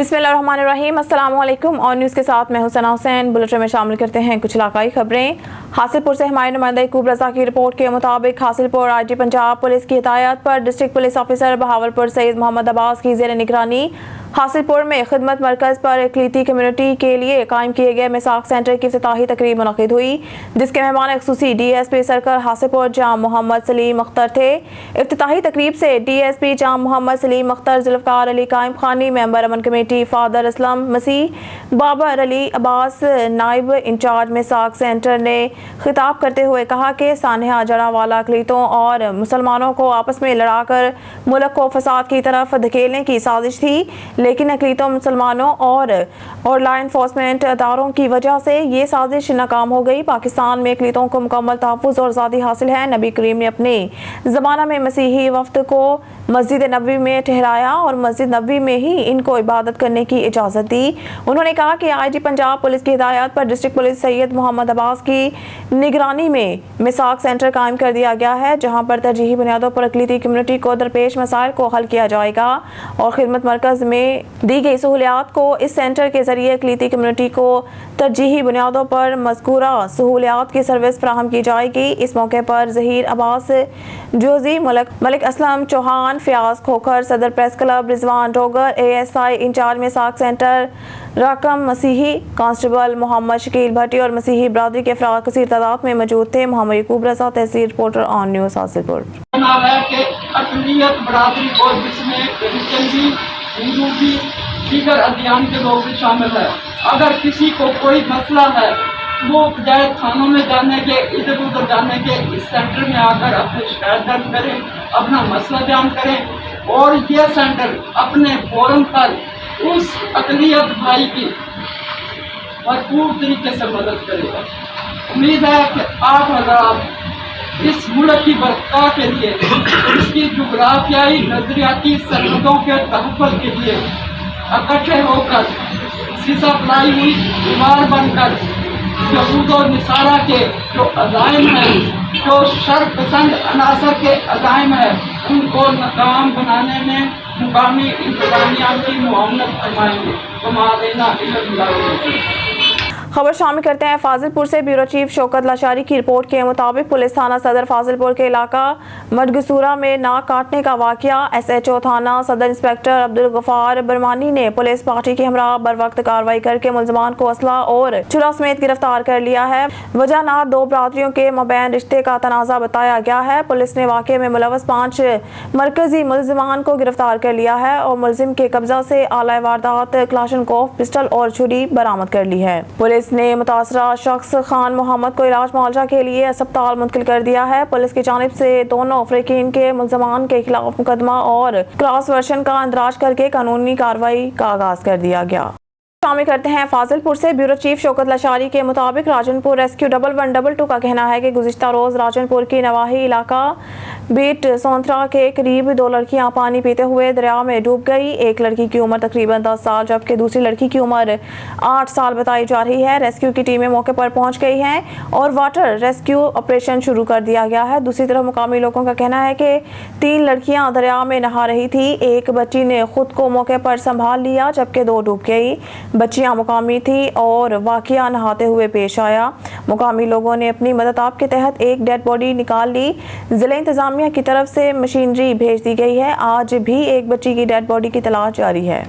बिस्मिल्लाहिर्रहमानिर्रहीम। अस्सलाम वालेकुम। और न्यूज़ के साथ मैं हुसैना हुसैन। बुलेटिन में शामिल करते हैं कुछ इलाकाई खबरें। हासिलपुर से हमारे नुमाइंदा यकूब रज़ा की रिपोर्ट के मुताबिक हासिलपुर आईजी पंजाब पुलिस की हिदायत पर district police officer Bahawalpur Saeed Mohammad Abbas की ज़ेर निगरानी हासिलपुर में खिदमत मरकज़ पर इकलीती कम्युनिटी के लिए कायम किए गए मिसाक सेंटर की इफ्तिताही तकरीब मुनक़िद हुई, जिसके मेहमान ख़ुसूसी DSP सर्कल हासिलपुर जाम मोहम्मद सलीम अख्तर थे। इफ्तिताही तकरीब से DSP जाम मोहम्मद सलीम अख्तर, जुल्फ़कार अली कायम खानी, मेंबर अमन कमेटी फादर असलम मसीह, बाबर अली अब्बास, नाइब इंचार्ज मिसाक सेंटर ने खिताब करते हुए कहा कि सानहा जड़ावाला अकलीतों और मुसलमानों को आपस में लड़ाकर मुल्क को फसाद की तरफ धकेलने की साजिश थी, लेकिन अकलीतों, मुसलमानों और लॉ इन्फोर्समेंट अदारों की वजह से ये साजिश नाकाम हो गई। पाकिस्तान में अकलीतों को मुकम्मल तहफ़्फ़ुज़ और आज़ादी हासिल है। नबी करीम ने अपने ज़माना में मसीही वफ़द को मस्जिद नबवी में ठहराया और मस्जिद नबवी में ही इनको इबादत करने की इजाज़त दी। उन्होंने कहा कि IG पंजाब पुलिस की हिदायत पर डिस्ट्रिक्ट पुलिस सैयद मोहम्मद अब्बास की निगरानी में मिसाक सेंटर कायम कर दिया गया है, जहाँ पर तरजीही बुनियादों पर अकलीती कम्युनिटी को दरपेश मसाइल को हल किया जाएगा और खिदमत मरकज़ में दी गई सहूलियात को इस सेंटर के जरिए अकलीती कम्युनिटी को तरजीही बुनियादों पर मज़कूरा सहूलियात की सर्विस फराहम की जाएगी। इस मौके पर ज़हीर अब्बास जोजी, मलिक असलम चौहान, फयाज खोखर, सदर press club Rizwan Dogar, ASI incharge मिसाक सेंटर राकम मसीही, कांस्टेबल मोहम्मद शकील भट्टी और मसीही बरादरी के अफराद कसीर तादाद में मौजूद थे। मोहम्मद यकूब रज़ा, तहसील रिपोर्टर, ऑन न्यूज़ हासिलपुर। हिंदू भी, दीगर अध्ययन के लोग भी शामिल है। अगर किसी को कोई मसला है, वो बजाय थानों में जाने के, इधर उधर जाने के, इस सेंटर में आकर अपनी शिकायत दर्ज करें, अपना मसला बयान करें और ये सेंटर अपने फोरम पर उस अक़लियत भाई की भरपूर तरीके से मदद करेगा। उम्मीद है कि आप हज़रात इस मुल्क की बरक़ा के लिए, इसकी जुग़राफ़ियाई नज़रियाती सरहदों के तहफ़्फ़ुज़ के लिए इकट्ठे होकर सीसा पलाई हुई दीवार बनकर यहूद और निसारा के जो अज़ाइम हैं, जो शर पसंद अनासर के अज़ाइम हैं, उनको नाकाम बनाने में मुकामी इंतज़ामिया की मुआवनत फरमाएंगे। खबर शामिल करते हैं फाजिलपुर से। ब्यूरो चीफ शौकत लाशारी की रिपोर्ट के मुताबिक पुलिस थाना सदर फाजिलपुर के इलाका मडगसूरा में नाक काटने का वाकया SHO थाना सदर इंस्पेक्टर अब्दुल गफार बरमानी ने पुलिस पार्टी के हमरा बर वक्त कार्रवाई करके मुलजमान को असला और चुरा समेत गिरफ्तार कर लिया है। वजह नात दो बरादरियों के मबैन रिश्ते का तनाज़ा बताया गया है। पुलिस ने वाकये में मुलव्वस 5 मरकजी मुलजमान को गिरफ्तार कर लिया है और मुलजिम के कब्जा से आला वारदात क्लाशनकोफ, पिस्टल और छुरी बरामद कर ली है। पुलिस ने मुतासरा शख्स खान मोहम्मद को इलाज मुआवजा के लिए अस्पताल मुंतकिल कर दिया है। पुलिस की जानिब से दोनों अफरीकीन के मुलजमान के खिलाफ मुकदमा और क्रॉस वर्शन का इंदराज करके कानूनी कार्रवाई का आगाज कर दिया गया। शामिल करते हैं फाजिलपुर से। ब्यूरो चीफ शौकत लाशारी के मुताबिक राजनपुर रेस्क्यू 1122 का कहना है कि गुज़िश्ता रोज़ राजनपुर की नवाही इलाका बीट सोंथरा के करीब 2 लड़कियां पानी पीते हुए दरिया में डूब गई। एक लड़की की उम्र तकरीबन 10 साल जबकि दूसरी लड़की की उम्र 8 साल बताई जा रही है। रेस्क्यू की टीमें मौके पर पहुंच गई हैं और वाटर रेस्क्यू ऑपरेशन शुरू कर दिया गया है। दूसरी तरफ मुकामी लोगों का कहना है कि 3 लड़कियां दरिया में नहा रही थी। एक बच्ची ने खुद को मौके पर संभाल लिया जबकि 2 डूब गई। बच्चियां मुकामी थी और वाकया नहाते हुए पेश आया। मुकामी लोगों ने अपनी मदद आप के तहत एक डेड बॉडी निकाल ली। जिला इंतजामिया की तरफ से मशीनरी भेज दी गई है। आज भी एक बच्ची की डेड बॉडी की तलाश जारी है।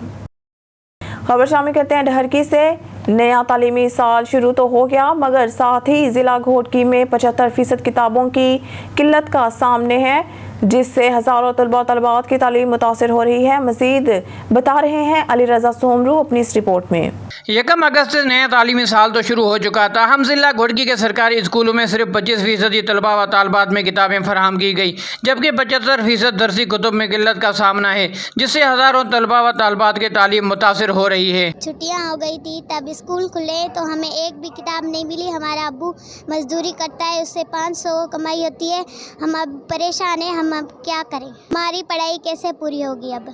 खबर शामिल करते हैं ढहरकी से। नया तालीमी साल शुरू तो हो गया मगर साथ ही जिला घोटकी में 75% किताबों की किल्लत का सामने है, जिससे हज़ारों तलबा तलबात की तालीम मुतासिर हो रही है। मज़ीद बता रहे हैं अली रज़ा सोमरू अपनी इस रिपोर्ट में। 1 अगस्त से नया तालीमी साल तो शुरू हो चुका था। हम जिला घोटकी के सरकारी स्कूलों में सिर्फ 25% तलबा व तालबात में किताबें फराहम की गई, जबकि 75% दरसी कुतुब में किल्लत का सामना है, जिससे हज़ारों तलबा व तालबात की तालीम मुतासिर हो रही है। छुट्टियाँ हो गई थी तब स्कूल खुले तो हमें एक भी किताब नहीं मिली। हमारा अब्बू मजदूरी करता है, उससे 500 कमाई होती है। हम अब परेशान हैं, हम अब क्या करें? हमारी पढ़ाई कैसे पूरी होगी? अब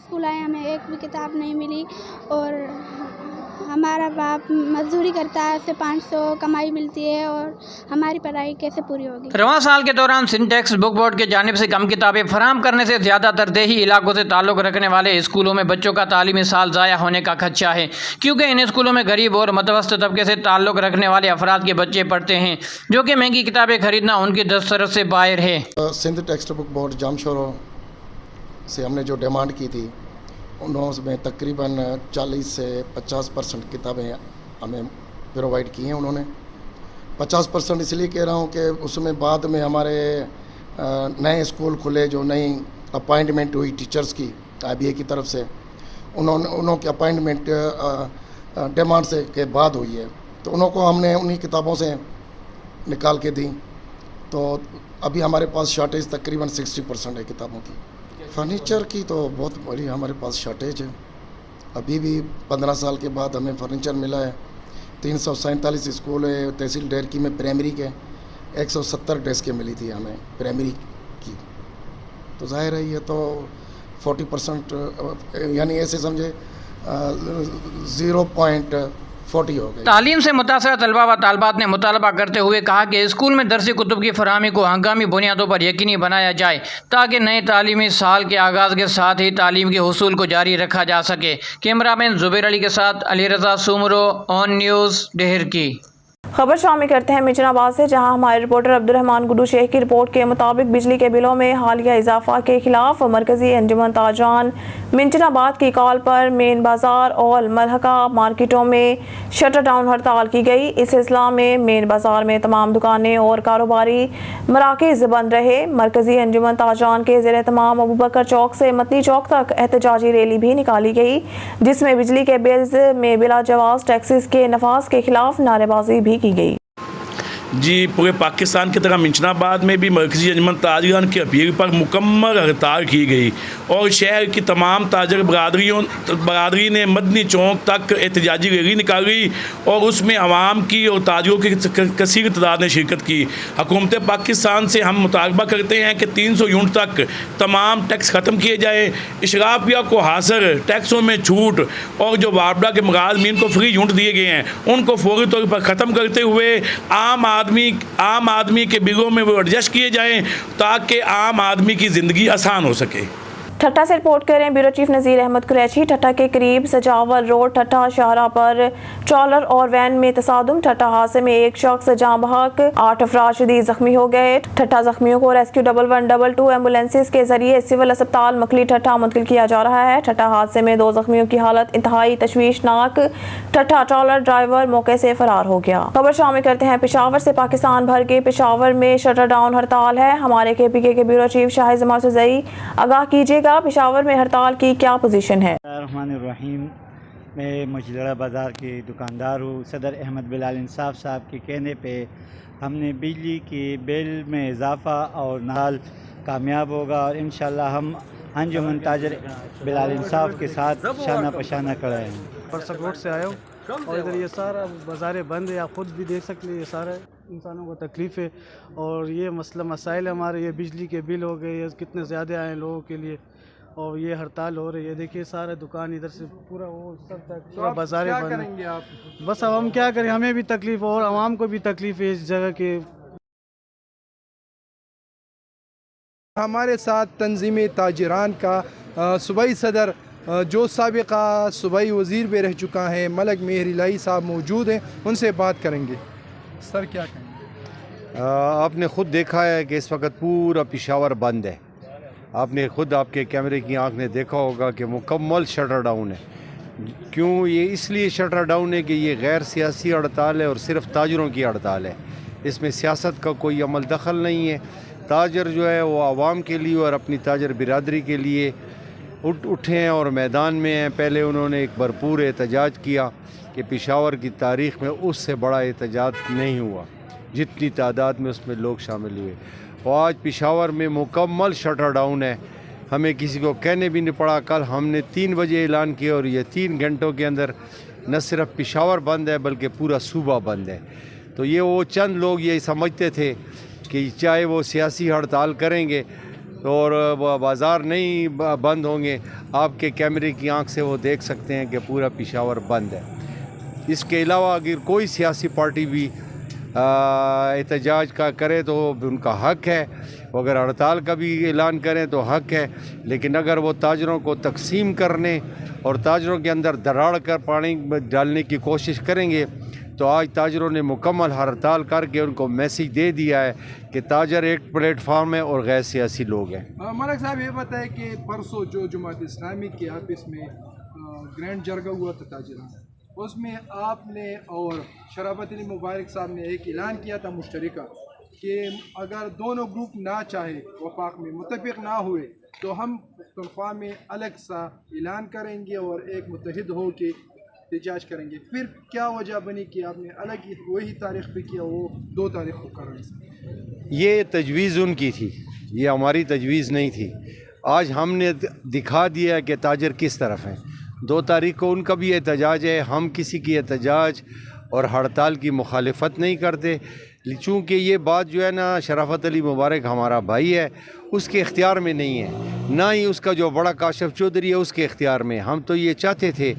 स्कूल आए, हमें एक भी किताब नहीं मिली और हमारा बाप मजदूरी करता है, उससे 500 कमाई मिलती है और हमारी पढ़ाई कैसे पूरी होगी। रवां साल के दौरान सिंध टेक्स्ट बुक बोर्ड की जानिब से कम किताबें फराहम करने से ज़्यादातर देही इलाकों से ताल्लुक़ रखने वाले स्कूलों में बच्चों का तालीमी साल ज़ाया होने का खदशा है, क्योंकि इन स्कूलों में गरीब और मतवसत तबके से ताल्लुक़ रखने वाले अफराद के बच्चे पढ़ते हैं, जो कि महंगी किताबें खरीदना उनकी दस्तरस से बाहर है। सिंध टेक्स्ट बुक बोर्ड जामशोरों से हमने जो डिमांड की थी उन्होंने तकरीबन 40 से 50% किताबें हमें प्रोवाइड की हैं। उन्होंने 50% इसलिए कह रहा हूँ कि उसमें बाद में हमारे नए स्कूल खुले, जो नई अपॉइंटमेंट हुई टीचर्स की IBA की तरफ से, उनकी अपॉइंटमेंट डिमांड से के बाद हुई है, तो उनको हमने उन्हीं किताबों से निकाल के दी। तो अभी हमारे पास शॉर्टेज तकरीबन 60% है किताबों की। फर्नीचर की तो बहुत बड़ी हमारे पास शॉर्टेज है। अभी भी 15 साल के बाद हमें फर्नीचर मिला है। 347 स्कूल है तहसील डेरकी में प्राइमरी के, 170 डेस्कें मिली थी हमें प्राइमरी की। तो जाहिर है ये तो 40% यानी ऐसे समझे 0.40 हो गई। तालीम से मुतासर तलबा व तालबात ने मुतालबा करते हुए कहा कि स्कूल में दरसी कुतुब की फरहमी को हंगामी बुनियादों पर यकीनी बनाया जाए, ताकि नए तालीमी साल के आगाज़ के साथ ही तालीम के हुसूल को जारी रखा जा सके। कैमरामैन जुबैर अली के साथ अली रज़ा सुमरो, ऑन न्यूज़, डेहरकी। खबर शामिल करते हैं मिंचनाबाद से, जहां हमारे रिपोर्टर अब्दुर्रहमान गुड्डू शेख की रिपोर्ट के मुताबिक बिजली के बिलों में हालिया इजाफा के खिलाफ मरकजी अंजुमन ताजरान मिंचनाबाद की कॉल पर मेन बाजार और मलहका मार्केटों में शटर डाउन हड़ताल की गई। इस सिलसिला में मेन बाजार में तमाम दुकानें और कारोबारी मराकज़ बंद रहे। मरकजी अंजुमन ताजरान के ज़ेर तमाम अबूबकर चौक से मतनी चौक तक एहतजाजी रैली भी निकाली गई, जिसमें बिजली के बिल्स में बिला जवाज़ टैक्सेस के नफाज के खिलाफ नारेबाजी भी की गई। जी, पूरे पाकिस्तान की तरह मिंचनाबाद में भी मरकज़ी अंजुमन ताजरान की अपील पर मुकम्मल हड़ताल की गई और शहर की तमाम ताजर बरादरी ने मदनी चौक तक एहतजाजी रैली निकाली और उसमें आवाम की और ताजरों की कसीर तादाद ने शिरकत की। हुकूमत पाकिस्तान से हम मुतालबा करते हैं कि 300 यूनिट तक तमाम टैक्स ख़त्म किए जाए, इशराफिया को हासिल टैक्सों में छूट और जो वापडा के मुलाजमीन को फ्री यूनिट दिए गए हैं उनको फौरी तौर पर ख़त्म करते हुए आम आदमी के बिलों में वो एडजस्ट किए जाएं, ताकि आम आदमी की ज़िंदगी आसान हो सके। ठट्टा से रिपोर्ट करें ब्यूरो चीफ नज़ीर अहमद कुरैशी। ठट्टा के करीब सजावल रोड ठट्टा शाहरा पर ट्रॉलर और वैन में तसादुम। ठट्टा हादसे में एक शख्स जाँ बहक, 8 अफराद शदीद जख्मी हो गए। ठट्टा जख्मियों को रेस्क्यू 1112 एम्बुलेंसेज के जरिए सिविल अस्पताल मकली ठट्टा मुंतकिल किया जा रहा है। ठट्टा हादसे में 2 जख्मियों की हालत इंतहाई तशवीशनाक। ठट्टा ट्रॉलर ड्राइवर मौके से फरार हो गया। खबर शामिल करते हैं पेशावर से। पाकिस्तान भर के पेशावर में शटर डाउन हड़ताल है। हमारे KPK के ब्यूरो चीफ शाहिद जमाल सुज़ई आगाह कीजिएगा, पेशावर में हड़ताल की क्या पोजीशन है? रहमानिर्रहीम। मैं मजलड़ा बाज़ार की दुकानदार हूँ। सदर अहमद बिलाल इंसाफ साहब के कहने पे हमने बिजली के बिल में इजाफ़ा और नाल कामयाब होगा और इंशाल्लाह हम अंजुमन ताजर बिलाल इंसाफ के साथ शाना पशाना खड़े हैं। परसक रोड से आया हूँ और इधर ये सारा बाज़ारें बंद है, आप खुद भी देख सकते हैं, ये सारा इंसानों को तकलीफ़ है और ये मसला मसाइल हमारे, ये बिजली के बिल हो गए, ये कितने ज़्यादा आए लोगों के लिए और ये हड़ताल हो रही है। देखिए सारे दुकान इधर से पूरा वो सब तक पूरा बाज़ारें बंद है। बस अब हम क्या करें, हमें भी तकलीफ़ और आवाम को भी तकलीफ़ है इस जगह के। हमारे साथ तंजीम ताजरान का सूबाई सदर जो साबिका सूबाई वज़ीर भी रह चुका है मलक मेहर इलाही साहब मौजूद हैं, उनसे बात करेंगे। सर क्या कहेंगे? आपने ख़ुद देखा है कि इस वक्त पूरा पेशावर बंद है। आपने ख़ुद आपके कैमरे की आंख ने देखा होगा कि मुकम्मल शटर डाउन है। क्यों? ये इसलिए शटर डाउन है कि ये गैर सियासी हड़ताल है और सिर्फ ताजरों की हड़ताल है। इसमें सियासत का कोई अमल दखल नहीं है। ताजर जो है वो आवाम के लिए और अपनी ताजर बिरादरी के लिए उठे हैं और मैदान में हैं। पहले उन्होंने एक भरपूर एहतजाज किया कि पेशावर की तारीख़ में उससे बड़ा एहतजाज नहीं हुआ जितनी तादाद में उसमें लोग शामिल हुए। और आज पेशावर में मुकम्मल शटर डाउन है। हमें किसी को कहने भी नहीं पड़ा। कल हमने 3 बजे ऐलान किया और ये 3 घंटों के अंदर न सिर्फ पेशावर बंद है बल्कि पूरा सूबा बंद है। तो ये वो चंद लोग ये समझते थे कि चाहे वो सियासी हड़ताल करेंगे और बाज़ार नहीं बंद होंगे। आपके कैमरे की आंख से वो देख सकते हैं कि पूरा पेशावर बंद है। اس کے علاوہ اگر کوئی سیاسی پارٹی بھی احتجاج کا کرے تو ان کا حق ہے، اگر ہڑتال کا بھی اعلان کریں تو حق ہے، لیکن اگر وہ تاجروں کو تقسیم کرنے اور تاجروں کے اندر دراڑ کر پانی ڈالنے کی کوشش کریں گے تو آج تاجروں نے مکمل ہڑتال کر کے ان کو میسیج دے دیا ہے کہ تاجر ایک پلیٹ فارم ہے اور غیر سیاسی لوگ ہیں۔ ملک صاحب یہ بتائیں کہ پرسوں جو جماعت اسلامی کے آفس میں گرینڈ جرگہ ہوا تھا تاجروں، اس میں آپ نے اور شرافت علی مبارک صاحب نے ایک اعلان کیا تھا مشترکہ کہ اگر دونوں گروپ نہ چاہے وفاق میں متفق نہ ہوئے تو ہم پختونخوا میں الگ سا اعلان کریں گے اور ایک متحد ہو کے احتجاج کریں گے۔ پھر کیا وجہ بنی کہ آپ نے الگ ہی وہی تاریخ پہ کیا، وہ 2 تاریخ کو کر رہے ہیں؟ یہ تجویز ان کی تھی، یہ ہماری تجویز نہیں تھی۔ آج ہم نے دکھا دیا کہ تاجر کس طرف ہیں۔ 2 تاریخ کو ان کا بھی احتجاج ہے، ہم کسی کی احتجاج اور ہڑتال کی مخالفت نہیں کرتے، چونکہ یہ بات جو ہے نا شرافت علی مبارک ہمارا بھائی ہے، اس کے اختیار میں نہیں ہے، نہ ہی اس کا جو بڑا کاشف چودھری ہے اس کے اختیار میں۔ ہم تو یہ چاہتے تھے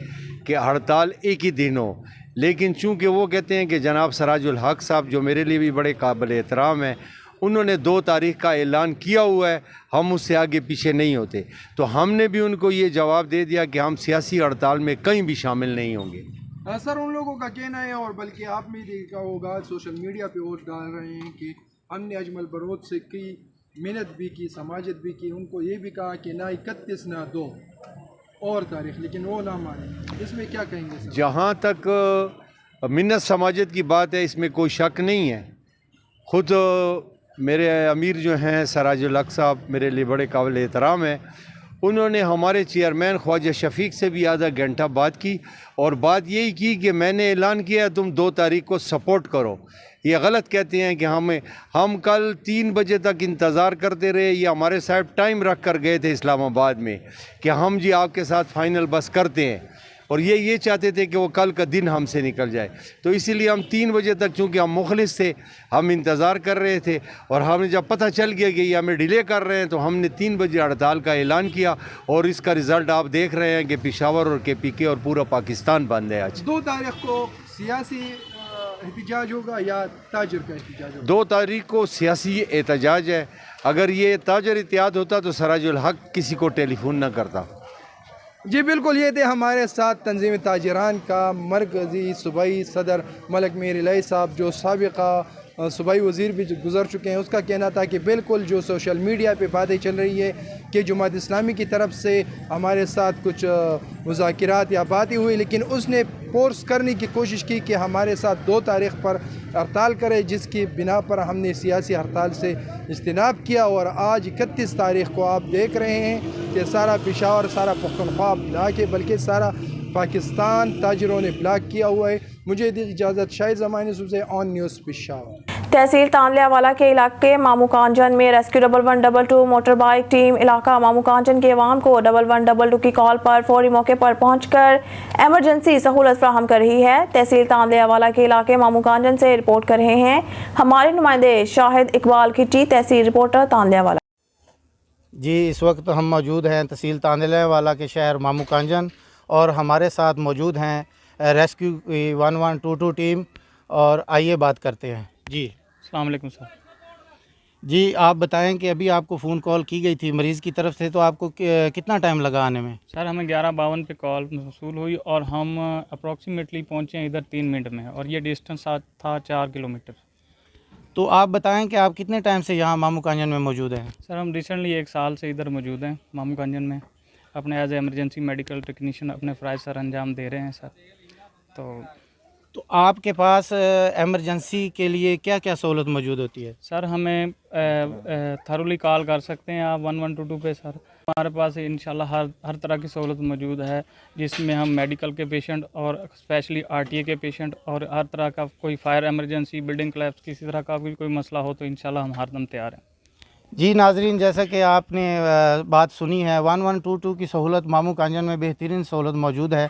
کہ ہڑتال ایک ہی دن ہو، لیکن چونکہ وہ کہتے ہیں کہ جناب سراج الحق صاحب جو میرے لیے بھی بڑے قابل احترام ہیں، انہوں نے 2 تاریخ کا اعلان کیا ہوا ہے، ہم اس سے آگے پیچھے نہیں ہوتے، تو ہم نے بھی ان کو یہ جواب دے دیا کہ ہم سیاسی ہڑتال میں کہیں بھی شامل نہیں ہوں گے۔ سر ان لوگوں کا کہنا ہے، اور بلکہ آپ نے دیکھا ہوگا سوشل میڈیا پہ ووٹ ڈال رہے ہیں کہ ہم نے اجمل بروت سے کئی محنت بھی کی، سماجت بھی کی، ان کو یہ بھی کہا کہ نہ 31 نہ 2 اور تاریخ، لیکن وہ نہ مانے۔ اس میں کیا کہیں گے سر؟ جہاں تک منت سماجت کی بات ہے اس میں کوئی شک نہیں ہے، خود میرے امیر جو ہیں سراج الحق صاحب میرے لیے بڑے قابل احترام ہیں، انہوں نے ہمارے چیئرمین خواجہ شفیق سے بھی آدھا گھنٹہ بات کی اور بات یہی کی کہ میں نے اعلان کیا تم 2 تاریخ کو سپورٹ کرو۔ یہ غلط کہتے ہیں کہ ہم کل 3 بجے تک انتظار کرتے رہے، یہ ہمارے صاحب ٹائم رکھ کر گئے تھے اسلام آباد میں کہ ہم جی آپ کے ساتھ فائنل بس کرتے ہیں، اور یہ چاہتے تھے کہ وہ کل کا دن ہم سے نکل جائے، تو اسی لیے ہم 3 بجے تک چونکہ ہم مخلص تھے ہم انتظار کر رہے تھے، اور ہمیں جب پتہ چل گیا کہ یہ ہمیں ڈیلے کر رہے ہیں تو ہم نے 3 بجے ہڑتال کا اعلان کیا، اور اس کا رزلٹ آپ دیکھ رہے ہیں کہ پشاور اور KPK اور پورا پاکستان بند ہے آج۔ 2 تاریخ کو سیاسی احتجاج ہوگا یا تاجر کا احتجاج ہوگا؟ 2 تاریخ کو سیاسی احتجاج ہے، اگر یہ تاجر اتحاد ہوتا تو سراج الحق کسی کو ٹیلی فون نہ کرتا۔ جی بالکل، یہ تھے ہمارے ساتھ تنظیم تاجران کا مرکزی صوبائی صدر ملک میر الہی صاحب، جو سابقہ صوبائی وزیر بھی گزر چکے ہیں۔ اس کا کہنا تھا کہ بالکل جو سوشل میڈیا پہ باتیں چل رہی ہے کہ جماعت اسلامی کی طرف سے ہمارے ساتھ کچھ مذاکرات یا باتیں ہوئی، لیکن اس نے فورس کرنے کی کوشش کی کہ ہمارے ساتھ 2 تاریخ پر ہڑتال کرے، جس کی بنا پر ہم نے سیاسی ہڑتال سے اجتناب کیا، اور آج 31 تاریخ کو آپ دیکھ رہے ہیں کہ سارا پشاور، سارا پختونخوا بلاک ہے، بلکہ سارا پاکستان تاجروں نے بلاک کیا ہوا ہے۔ مجھے دی اجازت، شاہد زمانی سے آن نیوز پشاور۔ تحصیل تانلیہ والا کے علاقے مامو کانجن میں ریسکیو 1122 موٹر بائک ٹیم علاقہ مامو کانجن کے عوام کو 1122 کی کال پر فوری موقع پر پہنچ کر ایمرجنسی سہولت فراہم کر رہی ہے۔ تحصیل تانلیہ والا کے علاقے مامو کانجن سے رپورٹ کر رہے ہیں ہمارے نمائندے شاہد اقبال کھٹی، تحصیل رپورٹر تانلیہ والا۔ جی اس وقت ہم موجود ہیں تحصیل تانلیہ والا کے شہر مامو کانجن، اور ہمارے ساتھ موجود ہیں ریسکیو 1122 ٹیم، اور آئیے بات کرتے ہیں۔ جی السلام علیکم سر۔ جی آپ بتائیں کہ ابھی آپ کو فون کال کی گئی تھی مریض کی طرف سے، تو آپ کو کتنا ٹائم لگا آنے میں؟ سر ہمیں 11:52 پہ کال موصول ہوئی اور ہم اپروکسیمیٹلی پہنچے ہیں ادھر 3 منٹ میں، اور یہ ڈسٹنس تھا 4 کلومیٹر۔ تو آپ بتائیں کہ آپ کتنے ٹائم سے یہاں مامو کانجن میں موجود ہیں؟ سر ہم ریسنٹلی 1 سال سے ادھر موجود ہیں مامو کانجن میں، اپنے as a emergency medical technician اپنے فرائض سر انجام دے رہے ہیں سر۔ تو آپ کے پاس ایمرجنسی کے لیے کیا کیا سہولت موجود ہوتی ہے؟ سر ہمیں تھرولی کال کر سکتے ہیں آپ 1122 پہ سر۔ ہمارے پاس انشاءاللہ ہر طرح کی سہولت موجود ہے، جس میں ہم میڈیکل کے پیشنٹ اور اسپیشلی RTA کے پیشنٹ، اور ہر طرح کا کوئی فائر ایمرجنسی، بلڈنگ کلیپس، کسی طرح کا بھی کوئی مسئلہ ہو تو انشاءاللہ ہم ہر دم تیار ہیں۔ جی ناظرین، جیسا کہ آپ نے بات سنی ہے، 1122 کی سہولت مامو کانجن میں بہترین سہولت موجود ہے،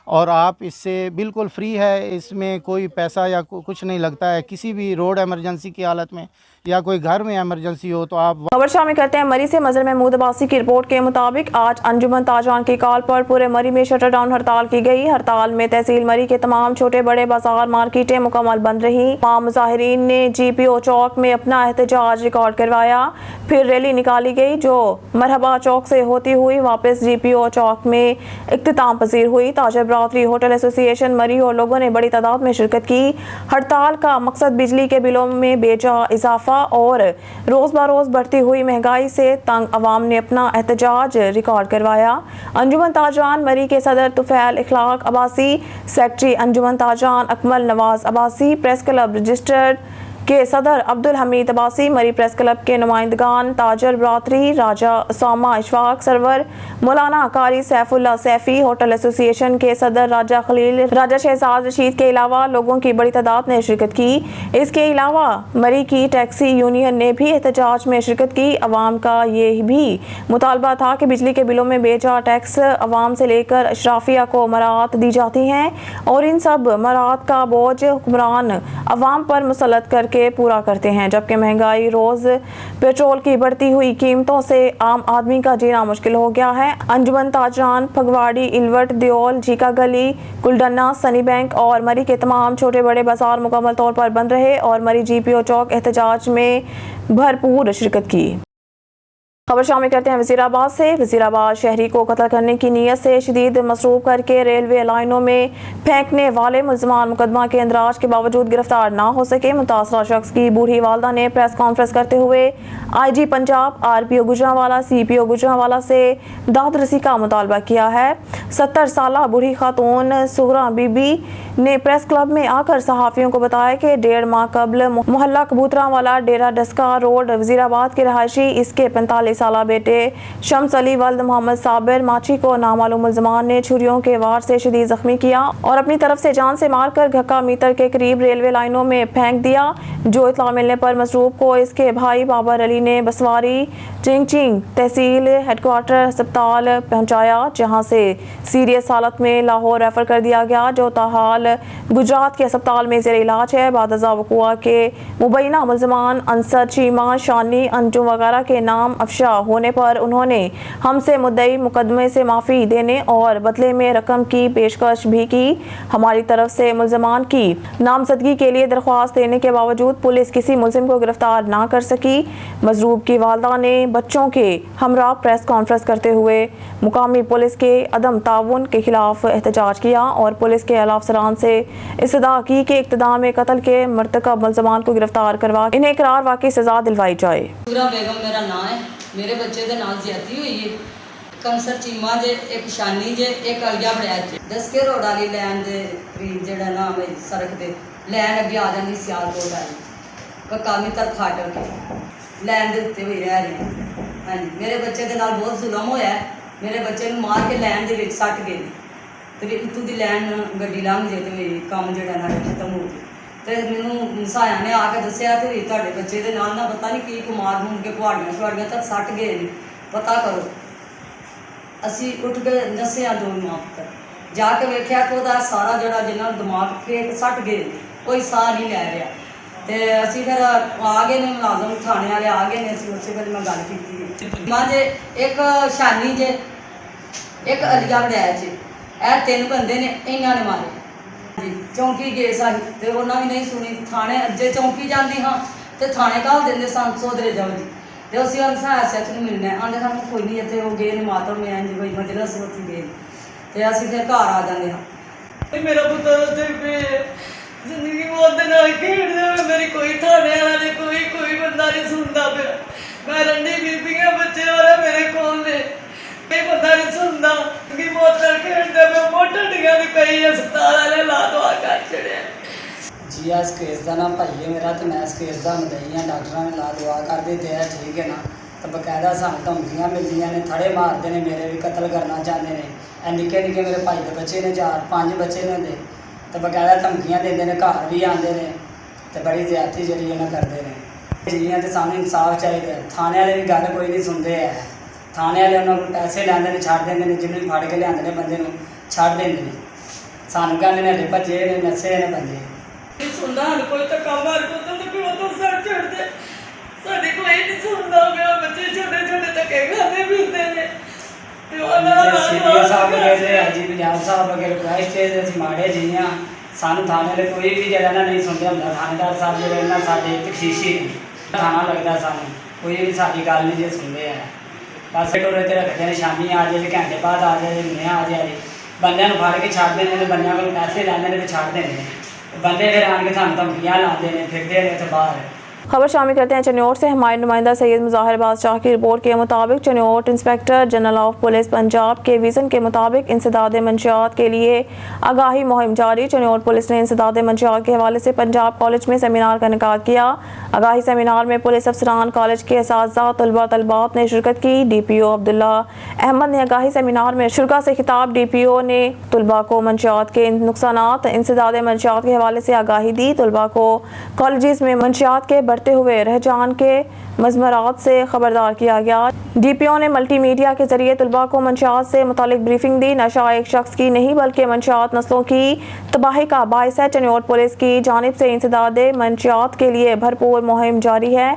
और आप इससे बिल्कुल फ्री है, इसमें कोई पैसा या कुछ नहीं लगता है। किसी भी रोड एमरजेंसी की हालत में या कोई घर में एमरजेंसी हो तो आप। खबर शामिल करते हैं मरी से। मजर महमूद अब्बासी की रिपोर्ट के मुताबिक आज अंजुमन ताजरान की कॉल पर पूरे मरी में शटर डाउन हड़ताल की गई। हड़ताल में तहसील मरी के तमाम छोटे बड़े बाजार मार्केटें मुकम्मल बंद रही। तमाम मुजाहिरीन ने GPO चौक में अपना एहतजाज रिकॉर्ड करवाया, फिर रैली निकाली गई जो मरहबा चौक से होती हुई वापस GPO चौक में इख्तिताम पजीर हुई। ताजर बरादरी होटल एसोसिएशन मरी और लोगों ने बड़ी तादाद में शिरकत की। हड़ताल का मकसद बिजली के बिलों में बेजा इजाफा और रोज़ बरोज़ बढ़ती हुई महंगाई से तंग अवाम ने अपना एहतजाज रिकॉर्ड करवाया। अंजुमन ताजरान मरी के सदर तुफैल इखलाक अब्बासी, सेक्रेटरी अंजुमन ताजरान Akmal Nawaz Abbasi, press club registered के सदर अब्दुल हमीद अब्बासी, मरी प्रेस क्लब के नुमाइंदगान ताजर बरादरी, राजा उसामा इशफाक सरवर, मौलाना कारी सैफुल्ला सैफी, होटल एसोसिएशन के सदर राजा खलील, राजा शहजाद रशीद के अलावा लोगों की बड़ी तादाद ने शिरकत की। इसके अलावा मरी की टैक्सी यूनियन ने भी एहतजाज में शिरकत की। अवाम का ये भी मुतालबा था कि बिजली के बिलों में बेजा टैक्स अवाम से लेकर अशराफिया को मराहत दी जाती हैं और इन सब मराहत का बोझ हुक्मरान अवाम पर मुसल्लत करके पूरा करते हैं, जबकि महंगाई रोज पेट्रोल की बढ़ती हुई कीमतों से आम आदमी का जीना मुश्किल हो गया है। अंजुमन ताजरान, फगवाड़ी, इलवट, दियोल, झीका गली, कुलडन्ना, सनी बैंक और मरी के तमाम छोटे बड़े बाजार मुकम्मल तौर पर बंद रहे और मरी GPO चौक एहतजाज में भरपूर शिरकत की। खबर शामिल करते हैं वजीराबाद से। वजीराबाद शहरी को कत्ल करने की नीयत से शदीद मसरूफ करके रेलवे लाइनों में फेंकने वाले मुलजमान मुकदमा के इंदराज के बावजूद गिरफ्तार ना हो सके। मुतासरा शख्स की बूढ़ी वालदा ने प्रेस कॉन्फ्रेंस करते हुए IG Punjab, RPO Gujranwala, CPO Gujranwala से दाद रसी का मुतालबा किया है। 70 साला बूढ़ी खातून सुगरा बीबी ने प्रेस क्लब में आकर सहाफ़ियों को बताया कि 1.5 माह कबल मोहल्ला कबूतरांवाला, डेरा डस्का रोड, वजीराबाद के रहायशी इसके 45 साला बेटे शम्स अली वल्द मोहम्मद साबिर माची को नामालूम मुलजमान ने छुरियों के वार से शदीद जख्मी किया और अपनी तरफ से जान से मारकर घक्का मीटर के करीब रेलवे लाइनों में फेंक दिया। जो इत्तला मिलने पर मसरूफ को इसके भाई बाबर अली ने बसवारी चिंग तहसील हेडक्वार्टर अस्पताल पहुंचाया, जहां से सीरियस हालत में लाहौर रेफर कर दिया गया, जो ताहाल गुजरात के अस्पताल में ज़ेर इलाज है। बादजा वक़ुआ के मुबैना मुलजमान अंसर, चीमा, शानी, अंजुम वगैरह के नाम अफशा होने पर उन्होंने हमसे मुद्दई मुकदमे से माफ़ी देने और बदले में रकम की पेशकश भी की। हमारी तरफ से मुलजमान की नामजदगी के लिए दरख्वास्त देने के बावजूद पुलिस किसी मुलजिम को गिरफ्तार ना कर सकी। मजरूब की वालदा ने बच्चों के हमरा प्रेस कॉन्फ्रेंस करते हुए मुकामी पुलिस के अदम ताउन के खिलाफ एहतजाज किया और पुलिस के आला अफसरान से इस्तदा की कि इक़्तिदाम में कत्ल के मर्तकब मुलजमान को गिरफ्तार करवा इन्हें करार वाकई सजा दिलवाई जाए। बेगम मेरा नाम है, मेरे बच्चे के नाल ज्यादती हुई है। कंसर चीमा जे, एक शानी जे, एक अलिया बड़ैत जे। 10 के रोड वाली लैन दे करीब जेड़ा नाम है सड़क दे लैन अगे आ जाती सियालकोट वाली कामी तक फाटक के लैन दे उत्ते हुई रह रही है। हाँ जी, मेरे बच्चे के नाल बहुत जुलम होया है। मेरे बच्चे नूं मार के लैन दे विच सट गए ते इत्थों दी लैन गड्डी लंघ जे ते काम जेड़ा ना खत्म हो गया। तो मैनू साया ने आके दसिया कि तुहाडे बच्चे दे नाल ना पता नहीं की कुमार मूर के पुहाड़ियां शुहाड़ियां तक सट गए ने, पता करो। असी उठ के दसिया 2 माह तक जाके वेख्या कि वह सारा जड़ा जिन्होंने दिमाग फेक सट गए, कोई साह नहीं लै रहा। तो असी फिर आ गए ने मुलाजम थाने वाले आ गए ने, असी उस वेले मैं गल की मां जे एक शानी जे एक अलिया वड़ैत जे, यह 3 बंदे ने इन्हों ने मारे। चौंकी गए साही तो उन्होंने भी नहीं सुनी। थाने जे चौंकी जाती हाँ तो थाने घल देंगे सन सोधरे जाओ जी। तो असी SH में मिलना आते सानू कोई नहीं इतने वो गए मातम में इंज कोई मजलस उत्थे गए तो असी फिर घर आ जाते हाँ। मेरा पुत्र जिंदगी मौत खेड़ मेरी कोई थाने वाला नहीं, कोई बंदा नहीं सुनता पे। मैं रंडी बीबी बच्चे और मेरे कोल ने कोई बंदा नहीं सुनता कि मौत खेड़ते पे मोटटियां भी कई अस्पताल वाले ला दुआ कर छड़िया जी। इस केस का नाम भाई है मेरा, तो मैं इस केस का मदई हाँ। डॉक्टर ने ला दुआ कर देते हैं, ठीक है ना। तो बकायदा सानू धमकियाँ मिलदियां ने, थड़े मारते हैं, मेरे भी कत्ल करना चाहते हैं। निक्के निक्के मेरे भाई के बच्चे ने 4-5 बच्चे ने दे, तो बकायदा धमकियाँ देते हैं, घर भी आते हैं, तो बड़ी ज्यादती जी इन्हें करते हैं। जियां तो सानू इंसाफ चाहिए। थाने वाले भी गल कोई नहीं सुनते है। थाने वाले उन्होंने पैसे लैंदे ने, छड़ देंगे, जिन्होंने फड़ के लिया बंदे छड़ देंगे। ਸਾਨੂੰ ਕਹਿੰਦੇ ਨੇ ਹਲੇ ਭੱਜੇ ਨੇ ਨੱਸੇ ਨੇ ਬੰਦੇ ਨਹੀਂ ਸੁਣਦਾ ਸਾਨੂੰ ਕੋਈ ਤਾਂ ਕੰਮ ਆ ਰਿਹਾ ਤਾਂ ਪਿਓ ਤੋਂ ਸਰ ਚੜਦੇ ਸਾਡੇ ਕੋਈ ਨਹੀਂ ਸੁਣਦਾ ਪਿਆ ਬੱਚੇ ਛੋਟੇ ਛੋਟੇ ਧੱਕੇ ਖਾਂਦੇ ਫਿਰਦੇ ਨੇ ਪਿਓ ਨਾਲ ਸੀਪੀਓ ਸਾਹਿਬ ਵਗੈਰੇ ਹਾਜੀ ਪੰਜਾਬ ਸਾਹਿਬ ਵਗੈਰੇ ਪ੍ਰਾਈਸ ਤੇ ਅਸੀਂ ਮਾੜੇ ਜਿਹੀਆਂ ਸਾਨੂੰ ਥਾਣੇ ਦੇ ਕੋਈ ਵੀ ਜਿਹੜਾ ਨਾ ਨਹੀਂ ਸੁਣਦੇ ਹੁੰਦਾ ਥਾਣੇਦਾਰ ਸਾਹਿਬ ਜਿਹੜੇ ਨਾ ਸਾਡੇ ਤਖਸ਼ੀਸ਼ੀ ਨੇ ਥਾਣਾ ਲੱਗਦਾ ਸਾਨੂੰ ਕੋਈ ਵੀ ਸਾਡੀ ਗੱਲ ਨਹੀਂ ਜੇ ਸੁਣਦੇ ਆ ਬਸ ਟੋਰੇ ਤੇ ਰੱਖਦੇ ਨੇ ਸ਼ਾਮੀ ਆ ਜਾਏ ਘੰਟੇ ਬਾਅਦ ਆ ਜਾਏ ਮਹੀਨੇ ਆ ਜਾਏ ਬੰਦਿਆਂ ਨੂੰ ਫੜ ਕੇ ਛੱਡ ਦਿੰਦੇ ਨੇ ਬੰਦਿਆਂ ਕੋਲ ਪੈਸੇ ਲੈਂਦੇ ਨੇ ਤੇ ਛੱਡ ਦਿੰਦੇ ਨੇ ਬੰਦੇ ਫਿਰ ਆਣ ਕੇ ਸਾਨੂੰ ਧਮਕੀਆਂ ਲਾਉਂਦੇ ਨੇ ਫਿਰਦੇ ਨੇ ਇੱਥੇ बाहर। खबर शामिल करते हैं चन्योट से। हमारे नुमाइंदा सैयद मुज़ाहिर बादशाह की रिपोर्ट के मुताबिक Chiniot inspector general of police Punjab के विज़न के मुताबिक इंसदाद मंशियात के लिए आगाही मुहिम जारी। चन्योट पुलिस ने इंसदाद मंशियात के हवाले से पंजाब कॉलेज में सेमिनार का इनेकाद किया। आगाही सेमिनार में पुलिस अफसरान, कॉलेज के असातिज़ा, तलबा तलबात ने शिरकत की। DPO अब्दुल्ला अहमद ने आगाही सेमिनार में शुरा से खिताब DPO ने तलबा को मंशियात के नुकसानात इंसदाद मंशियात के हवाले से आगाही दी। तलबा को कॉलेज में मंशियात के बढ़ते हुए रहजान के मज़मरात से खबरदार किया गया। DPO ने मल्टी मीडिया के जरिए तलबा को मंशियात से मुतालिक ब्रीफिंग दी। नशा एक शख्स की नहीं बल्कि मंशियात नस्लों की तबाही का बाइस है। चन्योट पुलिस की जानिब से इंसदाद मंशियात के लिए भरपूर मुहिम जारी है।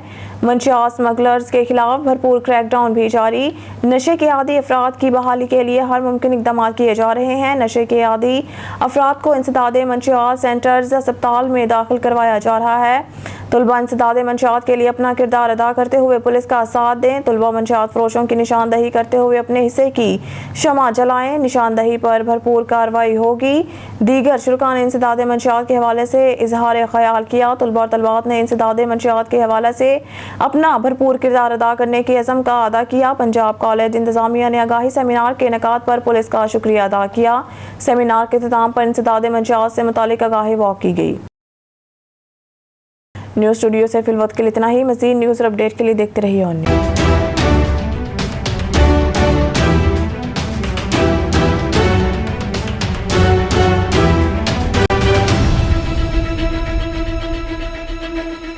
मंशियात स्मगलर्स के खिलाफ भरपूर क्रैकडाउन भी जारी। नशे के आदी अफराद की बहाली के लिए हर मुमकिन इकदाम किए जा रहे हैं। नशे के आदी अफराद को इंसदाद मंशियात सेंटर्स अस्पताल में दाखिल करवाया जा रहा है। तलबा इंसदाद मंशियात के लिए अपना किरदार अदा करते हुए पुलिस का साथ दें। तलबा मंशियात फरोशों की निशानदही करते हुए अपने हिस्से की शमा जलाएं। निशानदही पर भरपूर कार्रवाई होगी। दीगर शुरका ने इंसदाद मंशियात के हवाले से इजहार ख्याल किया। तलबा और तलबात ने इंसदाद मंशियात के हवाले से अपना भरपूर किरदार अदा करने की अज़म का अदा किया। पंजाब कॉलेज इंतज़ामिया ने आगाही सेमिनार के इनेकाद पर पुलिस का शुक्रिया अदा किया। सेमिनार के इख्तिताम पर इंसदाद मंशियात से मुतालिक आगाही वॉक की गई। न्यूज़ स्टूडियो से फिलवक्त के लिए इतना ही। मज़ीद न्यूज़ और अपडेट के लिए देखते रहिए ऑन न्यूज़।